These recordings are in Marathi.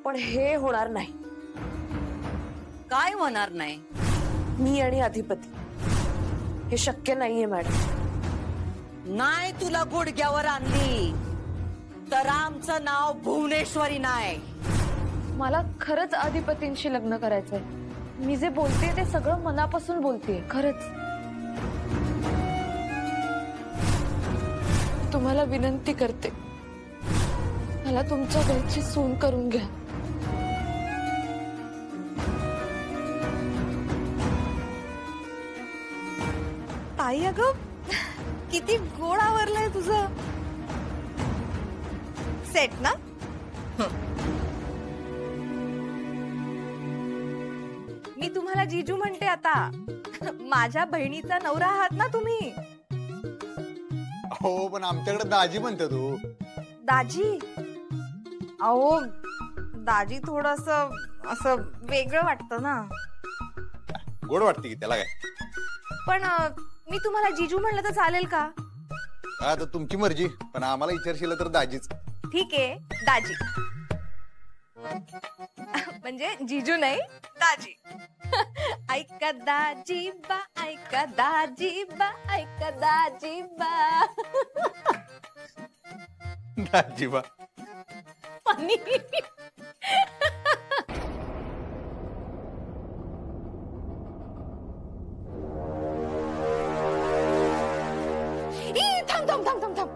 पण हे होणार नाही. काय होणार नाही? मी आणि अधिपती हे शक्य नाहीये मॅडम. नाही तुला गुडघ्यावर आणली तर आमचं नाव भुवनेश्वरी नाही. मला खरंच अधिपतींशी लग्न करायचंय. मी जे बोलतेय ते सगळं मनापासून बोलतेय, खरंच. तुम्हाला विनंती करते, मला तुमच्या घरची सून करून घ्या. ताई अगं किती गोड आवरलंय तुझं. सेट ना? मी तुम्हाला जीजू म्हणते आता. माझ्या बहिणीचा नवरा आहात ना तुम्ही. हो पण आमच्याकडे दाजी म्हणते तू. दाजी? अहो दाजी थोडस असं वेगळं वाटतं ना. गोड वाटते की त्याला काय. पण मी तुम्हाला जीजू म्हणलं तर चालेल का? आता तुमची मर्जी, पण आम्हाला विचारशील तर दाजीच. ठीक आहे दाजी. म्हणजे जीजू नाही दाजी. ऐका दाजी बा, ऐका दाजी बा, ऐका दाजी बा. दाजी बा. फनी. थांब थांब थांब थांब थांब.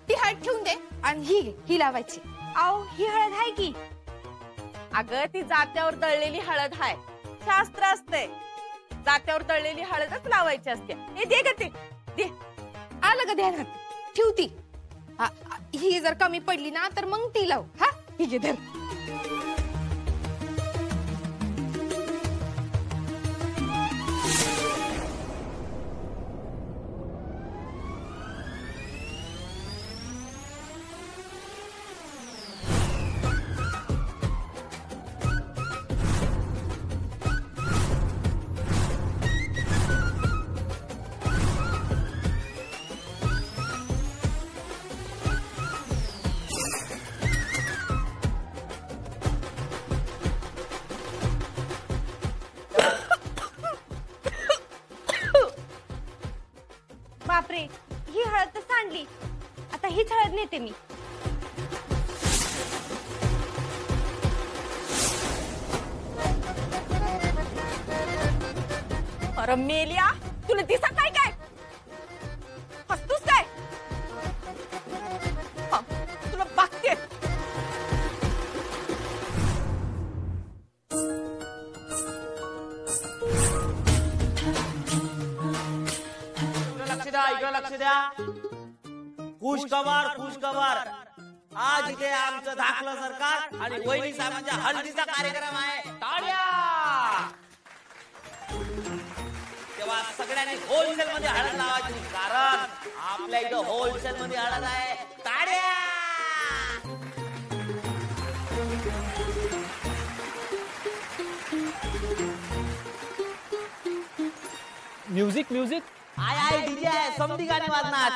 ती हळद ठेवून दे आणि ही लावायची. आओ ही हळद आहे की? अगं ती जात्यावर दळलेली हळद आहे. शास्त्र असते जात्यावर दळलेली हळदच लावायची असते. हे दे ग, ते दे. आलं ग ध्यानात. ठेव ती. ही जर कमी पडली ना तर मग ती लाव. हा ही घे धर. बापरे, ही हळद तर सांडली. आता हीच हळद नेते मी. अरे मेलिया, तुला दिसत नाही काय? हसतोस काय? तुला बघते. इकडे लक्ष द्या. खुशखबर. आज इथे आमचं धाकलं सरकार आणि वहिनी साहेबांच्या हळदीचा कार्यक्रम आहे. टाळ्या. तेव्हा सगळ्यांनी होलसेल मध्ये हळद लावायची, कारण आपल्या इथं होलसेल मध्ये हळद आहे. टाळ्या. म्युझिक आय डीजे आहे. समधी गाणी वाजणार.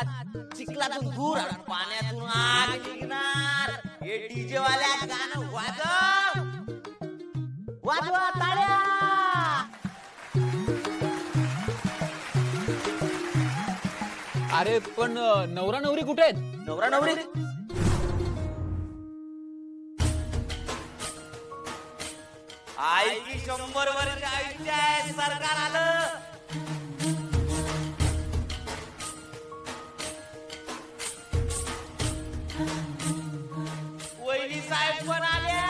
चिखलातून दूर आणि पाण्यातून आग निघणार. हे डीजे वाल्या गाणं वाजवा. टाळ्या. अरे पण नवरा नवरी कुठे आहेत? नवरा नवरी आई की 100 वर्ष आयुष्य आहे. सरकार आलं. वहिनी साहेब पण आल्या.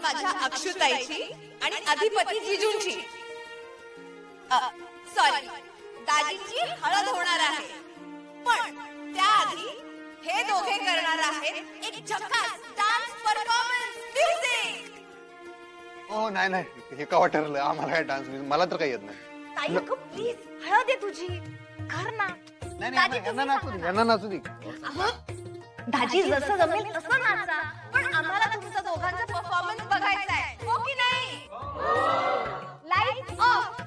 माझ्या अक्षुताईची आणि अधिपती जिजूंची सॉरी दाजींची हळद होणार आहे. पण त्याआधी हे दोघे करणार आहेत एक झकास डान्स परफॉर्मन्स म्युझिक. हो नाही नाही हे का ठरलं आम्हाला काय डान्स मला तर काही येत नाही. ताई अगं प्लीज हळद आहे तुझी कर ना. नाही नाही यांना नाचू दे यांना नाचू दे. दाजी जसं जमेल तसं नाचा, पण आम्हाला तुमचं दोघांचा परफॉर्मन्स बघायचा आहे, हो की नाही? Light of.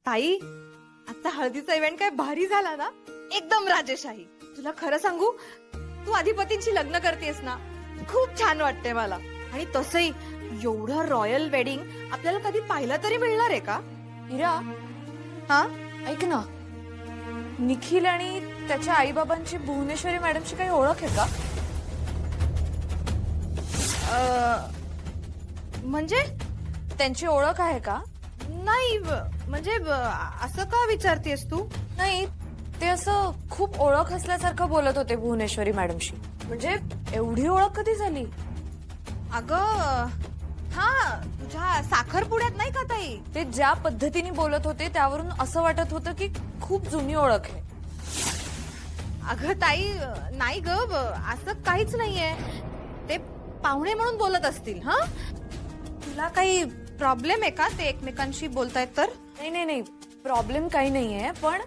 ताई आजचा हळदीचा इव्हेंट काय भारी झाला ना, एकदम राजेशाही. तुला खरं सांगू, तू अधिपतींची लग्न करतेस ना, खूप छान वाटते मला. आणि तसंही एवढं रॉयल वेडिंग आपल्याला कधी पाहिलं तरी मिळणार आहे का? इरा, हा ऐक ना, निखिल आणि त्याच्या आईबाबांची भुवनेश्वरी मॅडमची काही ओळख आहे का? म्हणजे त्यांची ओळख आहे का? नाही म्हणजे असं का विचारतेस तू? नाही, ते असं खूप ओळख असल्यासारखं बोलत होते भुवनेश्वरी मॅडमशी. म्हणजे एवढी ओळख कधी झाली? अगं हा तुझ्या साखरपुड्यात नाही का ताई? ते ज्या पद्धतीने बोलत होते त्यावरून असं वाटत होतं की खूप जुनी ओळख आहे. अगं ताई नाही ग, असं काहीच नाहीये. ते पाहुणे म्हणून बोलत असतील. हा तुला काही प्रॉब्लेम आहे का ते एकमेकांशी बोलतायत तर? नाही नाही नाही, प्रॉब्लेम काही नाहीये. पण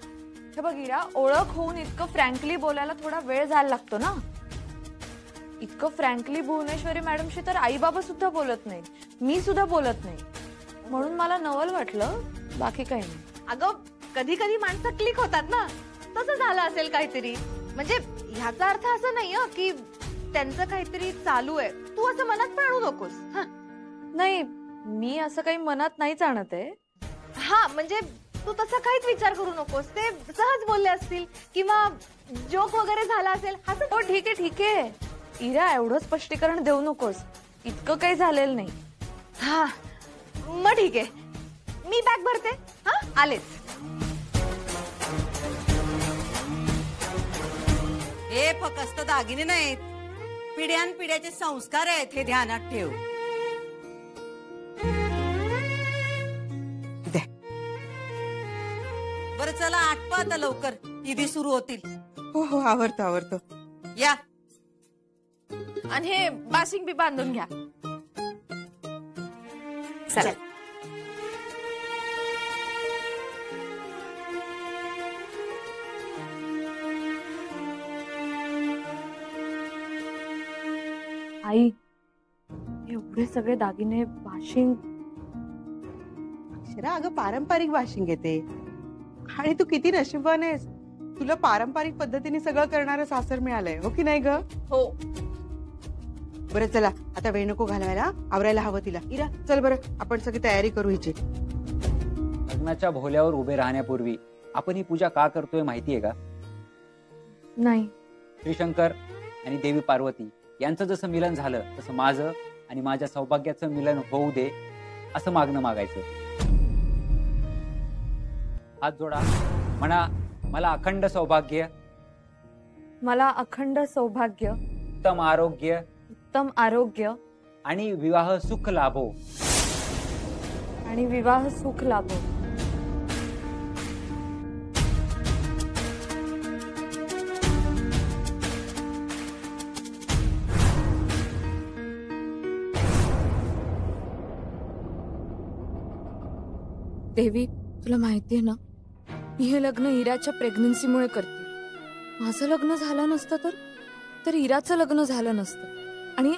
हे बघ इरा, ओळख होऊन इतकं फ्रँकली बोलायला थोडा वेळ जायला लागतो ना. इतकं फ्रँकली भुवनेश्वरी मॅडमशी तर आई बाबा सुद्धा बोलत नाही, मी सुद्धा बोलत नाही. म्हणून मला नवल वाटलं, बाकी काही नाही. अगं कधी कधी माणसं क्लिक होतात ना, तसं झालं असेल काहीतरी. म्हणजे ह्याचा अर्थ असं नाही की त्यांचं काहीतरी चालू आहे, तू असं मनात पण आणू नकोस. नाही, मी असं काही मनात नाहीच आणत आहे. हा म्हणजे तू तसा काहीच विचार करू नकोस, ते सहज बोलले असतील किंवा जोक वगैरे झाला असेल. हो ठीक आहे ठीक आहे इरा, एवढं स्पष्टीकरण देऊ नकोस, इतकं काही झालेलं नाही. हा मग ठीक आहे, मी बॅग भरते. हा आलेच. हे फक्त दागिने नाहीत, पिढ्यानपिढ्याचे संस्कार आहेत, हे ध्यानात ठेव. बरं चला आटपा आता लवकर, ईदी सुरू होतील. हो हो आवडतो आवडतो. या आणि हे बाशिंग बी बांधून घ्या. चल. आई, एवढे सगळे दागिने, वाशिंग. अक्षरा अगं पारंपरिक वाशिंग येते आणि तू किती नशीबवान आहेस, तुला पारंपरिक पद्धतीने सगळं करणारं सासर मिळालंय, हो की नाही ग? हो. बरं चला आता वेळ नको घालवायला, आवरायला हवं तिला. इरा चल बरं, आपण सगळी तयारी करू हिची. लग्नाच्या भोल्यावर उभे राहण्यापूर्वी आपण ही पूजा का करतोय माहितीये का? नाही. श्रीशंकर आणि देवी पार्वती यांचं जसं मिलन झालं तसं माझं आणि माझ्या सौभाग्याचं मिलन होऊ दे, असं मागणं मागायचं. हात जोडा, म्हणा मला अखंड सौभाग्य, मला अखंड सौभाग्य, उत्तम आरोग्य, उत्तम आरोग्य आणि विवाह सुख लाभो. आणि विवाह सुख लाभो. देवी, तुला माहितीये ना, मी हे लग्न इराच्या प्रेग्नन्सीमुळे करते. माझं लग्न झालं नसतं तर इराचं लग्न झालं नसतं, आणि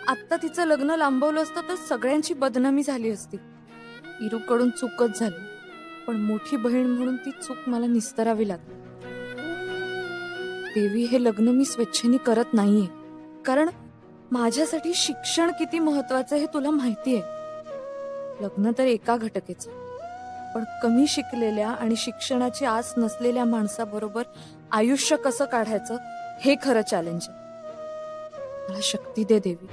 आत्ता तिचं लग्न लांबवलं असतं तर सगळ्यांची बदनामी झाली असती. इरूकडून चूकच झाली, पण मोठी बहीण म्हणून ती चूक मला निस्तरावी लागली. देवी, हे लग्न मी स्वेच्छेने करत नाहीये, कारण माझ्यासाठी शिक्षण किती महत्वाचं हे तुला माहितीये. लग्न तर एका घटकेचं, पण कमी शिकलेल्या आणि शिक्षणाची आस नसलेल्या माणसाबरोबर आयुष्य कसं काढायचं हे खरं चॅलेंज आहे. मला शक्ती दे देवी.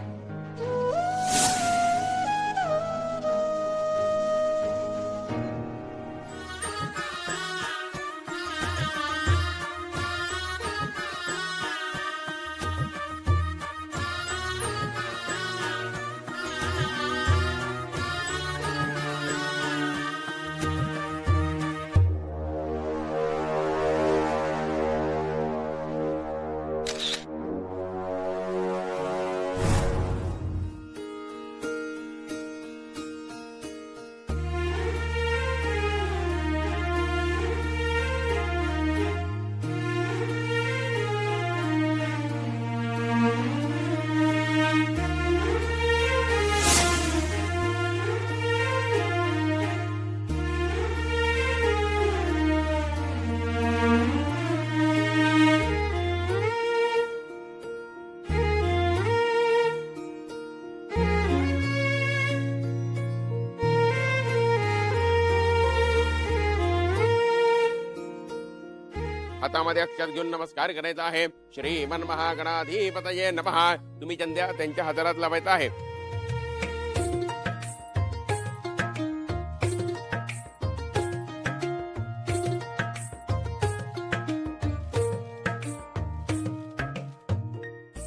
हातामध्ये अक्षर घेऊन नमस्कार करायचा आहे. श्रीमन महागणाधिपतये नमः. तुम्ही चंद्या त्यांच्या हाताला लावायचा आहे.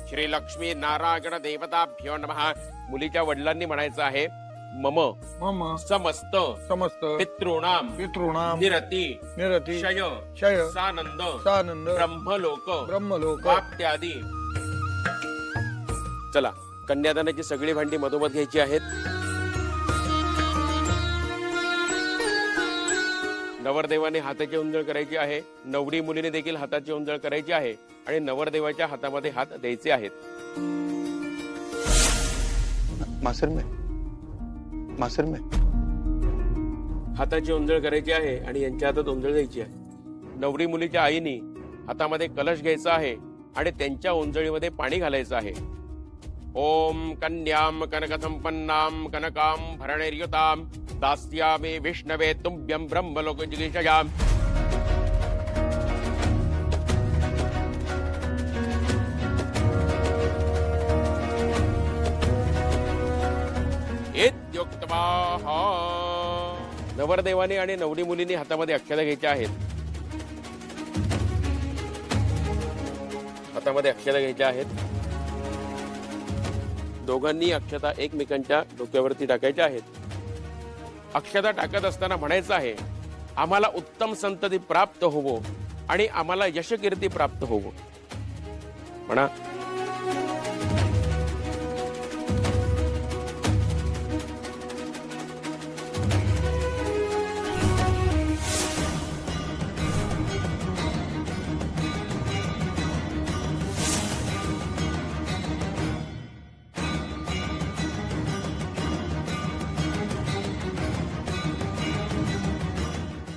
श्री लक्ष्मी नारायण देवताभ्यो नमः. मुलीच्या वडिलांनी म्हणायचं आहे मम मम समस्त समस्त पितॄणाम पितॄणाम निरती निरती शय शय सानंद सानंद ब्रह्मलोक ब्रह्मलोक प्राप्त्यादी. चला, कन्यादानाची सगळी भांडी मधोमध घ्यायची आहेत. नवरदेवाने हाताची उंजळ करायची आहे. नवरी मुलीने देखील हाताची उंजळ करायची आहे आणि नवरदेवाच्या हातामध्ये हात द्यायचे आहेत. मासर में हाताची उंजळ करायची आहे आणि यांच्या हातात उंजळ द्यायची आहे. नवरी मुलीच्या आईने हातामध्ये कलश घ्यायचा आहे आणि त्यांच्या उंजळीमध्ये पाणी घालायचं आहे. ओम कन्याम कनकसंपन्नाम कनकाम भरणैर्युताम दास्यामि विष्णवे तुभ्यं ब्रह्मलोक जिगीषयाम. नवरदेवाने आणि नवरी मुलीने हातामध्ये अक्षता घ्यायच्या आहेत. हातामध्ये अक्षता घ्यायच्या आहेत. दोघांनी अक्षता एकमेकांच्या डोक्यावरती टाकायच्या आहेत. अक्षता टाकत असताना म्हणायचं आहे आम्हाला उत्तम संतती प्राप्त होवो आणि आम्हाला यशकीर्ती प्राप्त होवो. म्हणा.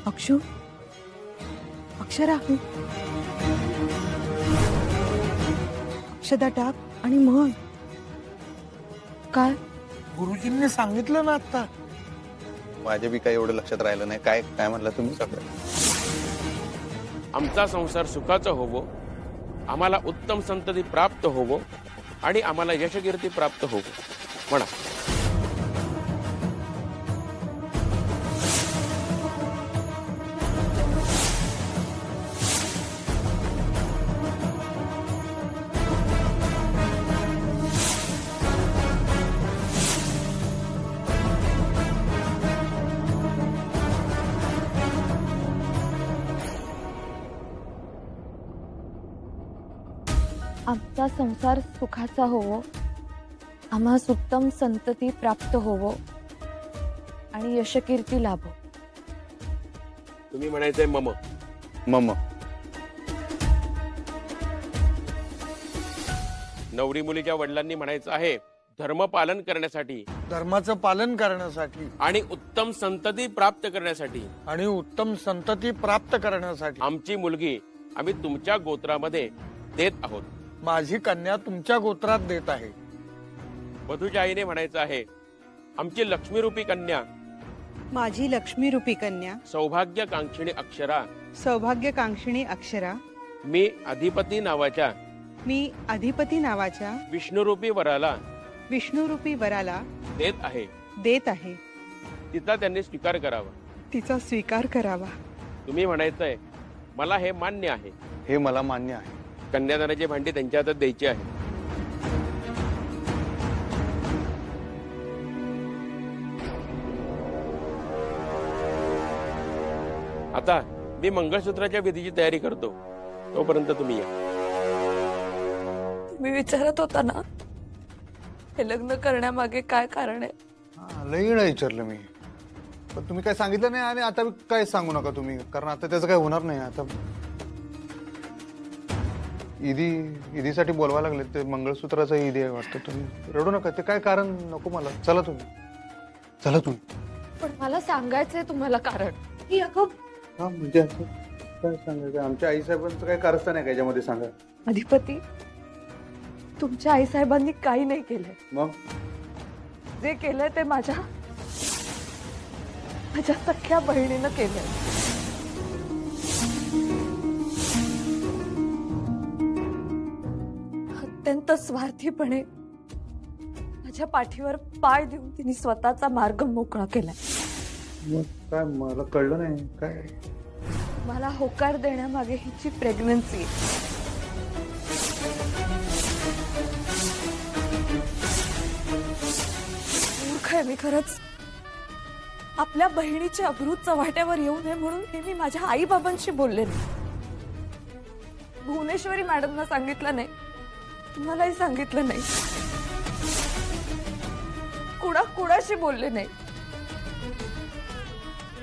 अक्षू अक्षरा अक्षदा टाक आणि म्हण. काय गुरुजींनी सांगितलं ना आता. माझ्या बी काही एवढं लक्षात राहिलं नाही. काय काय म्हणला तुम्ही सगळं. आमचा संसार सुखाचा होवो, आम्हाला उत्तम संतती प्राप्त होवो आणि आम्हाला यशकीर्ती प्राप्त होवो. म्हणा. आमचा संसार सुखाचा होवो, आम्हास उत्तम संतती प्राप्त होवो आणि यशकीर्ती लाभो. तुम्ही म्हणायचंय मम मम. नवरी मुलीच्या वडिलांनी म्हणायचं आहे धर्म पालन करण्यासाठी धर्माचं पालन करण्यासाठी आणि उत्तम संतती प्राप्त करण्यासाठी आणि उत्तम संतती प्राप्त करण्यासाठी आमची मुलगी आम्ही तुमच्या गोत्रामध्ये देत आहोत. माझी कन्या तुमच्या गोत्रात देत आहे. वधूच्या आईने म्हणायचं आहे आमची लक्ष्मीरूपी कन्या माझी लक्ष्मीरूपी कन्या सौभाग्यकांक्षिणी अक्षरा सौभाग्यकांक्षिणी अक्षरा मी अधिपती नावाच्या विष्णुरूपी वराला देत आहे तिचा त्यांनी स्वीकार करावा. तिचा स्वीकार करावा. तुम्ही म्हणायचंय मला हे मान्य आहे. हे मला मान्य आहे. कन्यादानाची भांडी त्यांच्या हातात द्यायची आहे. आता मी मंगळसूत्राच्या विधीची तयारी करतो, तोपर्यंत तुम्ही या. तुम्ही विचारत होता ना हे लग्न करण्यामागे काय कारण आहे. लई वेळा विचारलं मी, पण तुम्ही काय सांगितलं नाही आणि आता काय सांगू नका तुम्ही, कारण आता त्याचं काय होणार नाही. आता ईदीसाठी बोलवा लागले. ते मंगळसूत्राचा ईदी आहे वाटतं. तुम्ही रडू नका. ते काय कारण नको मला. चला तुम्ही. पण मला सांगायचंय तुम्हाला कारण. म्हणजे असं काय सांगायचं. आमच्या आईसाहेबांचं काय कारस्थान आहे का याच्यामध्ये सांगा. अधिपती तुमच्या आईसाहेबांनी काही नाही केलंय. मग जे केलंय ते माझ्या सख्ख्या बहिणीनं केलंय. अत्यंत स्वार्थीपणे माझ्या पाठीवर पाय देऊन तिने स्वतःचा मार्ग मोकळा केलाय. मग काय मला कळलं नाही काय. मला होकार देण्यामागे हिची प्रेग्नन्सी. मूर्ख आहे मी खरंच. आपल्या बहिणीच्या अब्रू चव्हाट्यावर येऊ नये म्हणून हे मी माझ्या आई बाबांशी बोलले नाही. भुवनेश्वरी मॅडमना सांगितलं नाही, तुम्हालाही सांगितलं नाही, कुणाशी बोलले नाही.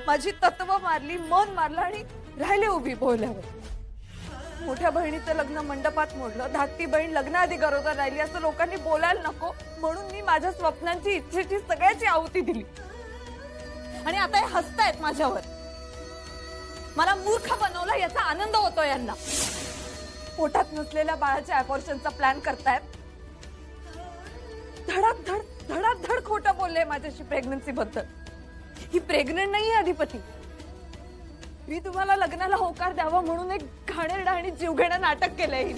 माझी तत्व मारली, मन मारलं आणि राहिले उभी बोलल्यावर. मोठ्या बहिणीचं लग्न मंडपात मोडलं, धाकटी बहीण लग्नाआधी गरोदर राहिली असं लोकांनी बोलायला नको म्हणून मी माझ्या स्वप्नांची, इच्छेची सगळ्याची आहुती दिली. आणि आता हे हसतायत माझ्यावर. मला मूर्ख बनवला याचा आनंद होतो यांना. पोटात नसलेल्या बाळाच्या अबॉर्शनचा प्लॅन करतायत. धडाधड खोटं बोलले माझ्याशी प्रेग्नन्सी बद्दल. ही प्रेग्नंट नाहीये अधिपती. मी तुम्हाला लग्नाला होकार द्यावा म्हणून एक घाणेरडं आणि जीवघेणं नाटक केलंय.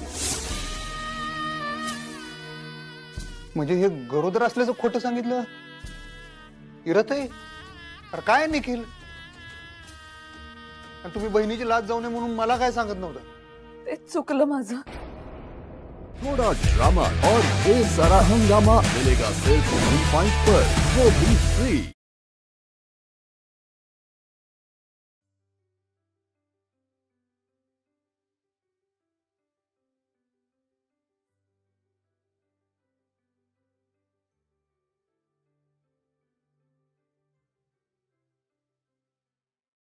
म्हणजे हे गरोदर असल्याचं खोटं सांगितलं इराताई? अरे काय निखिल, आणि तुम्ही बहिणीची लाज जाऊ नये म्हणून मला काय सांगत नव्हतं? ते चुकलं माझं. थोड़ा ड्रामा और ये सारा हंगामा मिलेगा सिर्फ 1 पॉइंट पर, वो भी फ्री.